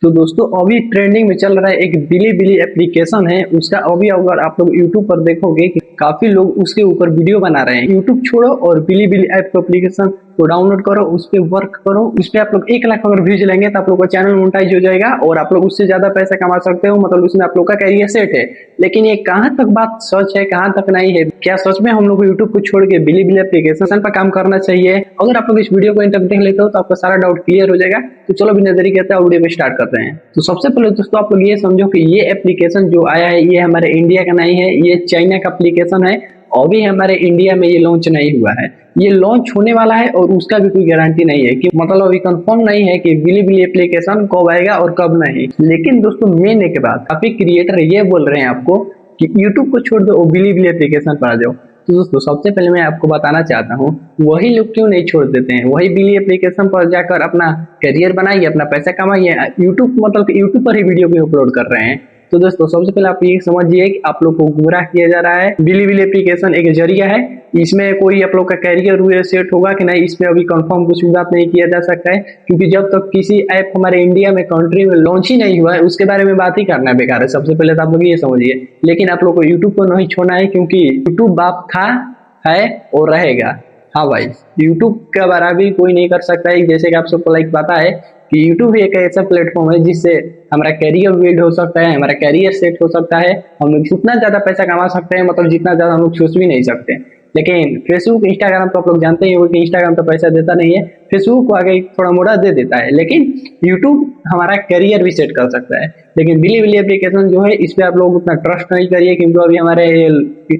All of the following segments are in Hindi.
तो दोस्तों अभी ट्रेंडिंग में चल रहा है एक बिलीबिली एप्लीकेशन है उसका। अभी अगर आप लोग यूट्यूब पर देखोगे कि काफी लोग उसके ऊपर वीडियो बना रहे हैं। यूट्यूब छोड़ो और बिलीबिली ऐप एप्लीकेशन को डाउनलोड करो, उस पर वर्क करो। उस पर आप लोग 1 लाख अगर व्यूज लेंगे तो आप लोग का चैनल मोनेटाइज हो जाएगा और आप लोग उससे ज्यादा पैसा कमा सकते हो। मतलब उसमें आप लोग का कैरियर सेट है। लेकिन ये कहाँ तक बात सच है, कहाँ तक नहीं है? क्या सच में हम लोग को यूट्यूब को छोड़ के बिलीबिली एप्लीकेशन पर काम करना चाहिए? अगर आप लोग इस वीडियो को इन तक देख लेते हो तो आपका सारा डाउट क्लियर हो जाएगा। तो चलो बिना देरी करते हैं वीडियो को स्टार्ट करते हैं। तो सबसे पहले दोस्तों आप लोग ये समझो कि ये एप्लीकेशन जो आया है ये हमारे इंडिया का नहीं है, ये चाइना का एप्लीकेशन है। अभी हमारे इंडिया में ये लॉन्च नहीं हुआ है। ये लॉन्च होने वाला है और उसका भी कोई गारंटी नहीं है कि मतलब अभी कंफर्म नहीं है कि बिलीबिली एप्लीकेशन कब आएगा और कब नहीं। लेकिन दोस्तों मेन के बाद काफी क्रिएटर ये बोल रहे हैं आपको कि यूट्यूब को छोड़ दो और बिलीबिली एप्लीकेशन पर आ जाओ। तो दोस्तों सबसे पहले मैं आपको बताना चाहता हूँ वही लोग क्यों नहीं छोड़ देते हैं, वही बिली एप्लीकेशन पर जाकर अपना करियर बनाइए, अपना पैसा कमाइए। यूट्यूब मतलब यूट्यूब पर ही वीडियो भी अपलोड कर रहे हैं। तो दोस्तों सबसे पहले आप ये समझिए कि आप लोग को गुमराह किया जा रहा है। बिलीबिली एप्लीकेशन एक जरिया है, इसमें कोई आप लोग का कैरियर सेट होगा कि नहीं इसमें अभी कंफर्म कुछ भी बात नहीं किया जा सकता है। क्योंकि जब तक किसी ऐप हमारे इंडिया में कंट्री में लॉन्च ही नहीं हुआ है उसके बारे में बात ही करना बेकार है। सबसे पहले तो आप लोग ये समझिए। लेकिन आप लोग को यूट्यूब को नहीं छोड़ना है क्योंकि यूट्यूब बाप था, है और रहेगा। हाँ भाई, यूट्यूब का बराबरी कोई नहीं कर सकता है। जैसे कि आप सबको लाइक पता है कि यूट्यूब एक ऐसा प्लेटफॉर्म है जिससे हमारा कैरियर बिल्ड हो सकता है, हमारा कैरियर सेट हो सकता है, हम लोग जितना ज्यादा पैसा कमा सकते हैं, मतलब जितना ज्यादा हम लोग सोच भी नहीं सकते। लेकिन फेसबुक इंस्टाग्राम तो आप लोग जानते ही हो कि इंस्टाग्राम तो पैसा देता नहीं है, फेसबुक को आगे थोड़ा मोड़ा दे देता है। लेकिन यूट्यूब हमारा कैरियर भी सेट कर सकता है। लेकिन बिलीबिली एप्लीकेशन जो है इस पे आप लोग उतना ट्रस्ट नहीं करिए क्योंकि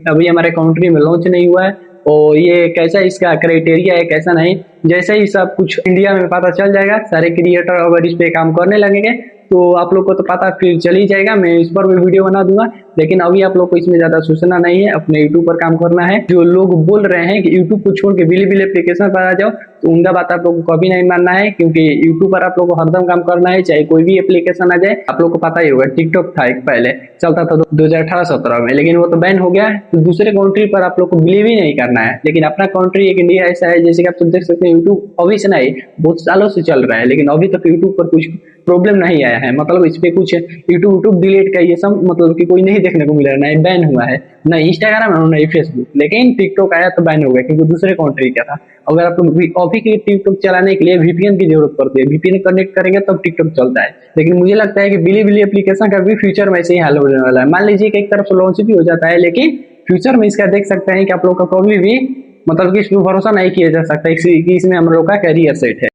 अभी हमारे कंट्री में लॉन्च नहीं हुआ है और ये कैसा इसका क्राइटेरिया है कैसा नहीं। जैसे ही सब कुछ इंडिया में पता चल जाएगा, सारे क्रिएटर अगर इस पे काम करने लगेंगे तो आप लोग को तो पता फिर चल ही जाएगा। मैं इस पर भी वीडियो बना दूंगा। लेकिन अभी आप लोग को इसमें ज्यादा सोचना नहीं है, अपने यूट्यूब पर काम करना है। जो लोग बोल रहे हैं कि यूट्यूब को छोड़ के बिलीबिली एप्लीकेशन पर आ जाओ तो उनका बात आप लोग को कभी नहीं मानना है क्योंकि यूट्यूब पर आप लोग को हरदम काम करना है, चाहे कोई भी एप्लीकेशन आ जाए। आप लोग को पता ही होगा टिकटॉक था एक पहले चलता था 2018-17 में, लेकिन वो तो बैन हो गया। तो दूसरे कंट्री पर आप लोग को बिलीव ही नहीं करना है। लेकिन अपना कंट्री एक इंडिया ऐसा है जैसे कि आप सब देख सकते हैं यूट्यूब अभी से नहीं बहुत सालों से चल रहा है, लेकिन अभी तक यूट्यूब पर कुछ प्रॉब्लम नहीं आया है। मतलब इस पे कुछ यूट्यूब डिलीट का ये सब मतलब कि कोई नहीं देखने को मिला है, नहीं बैन हुआ है, नहीं इंस्टाग्राम और नहीं फेसबुक। लेकिन टिकटॉक आया तो बैन हो गया क्योंकि दूसरे कंट्री का था। अगर आप लोग अभी के टिकटॉक चलाने के लिए वीपीएन की जरूरत पड़ती है, वीपीएन कनेक्ट करेंगे तब टिकटॉक चलता है। लेकिन मुझे लगता है कि बिलीबिली एप्लीकेशन का भी फ्यूचर में ऐसे ही हाल होने वाला है। मान लीजिए कि एक तरफ से लॉन्च भी हो जाता है लेकिन फ्यूचर में इसका देख सकते हैं कि आप लोग का कभी भी मतलब कि इसमें भरोसा नहीं किया जा सकता कि इसमें हम लोग का कैरियर सेट है।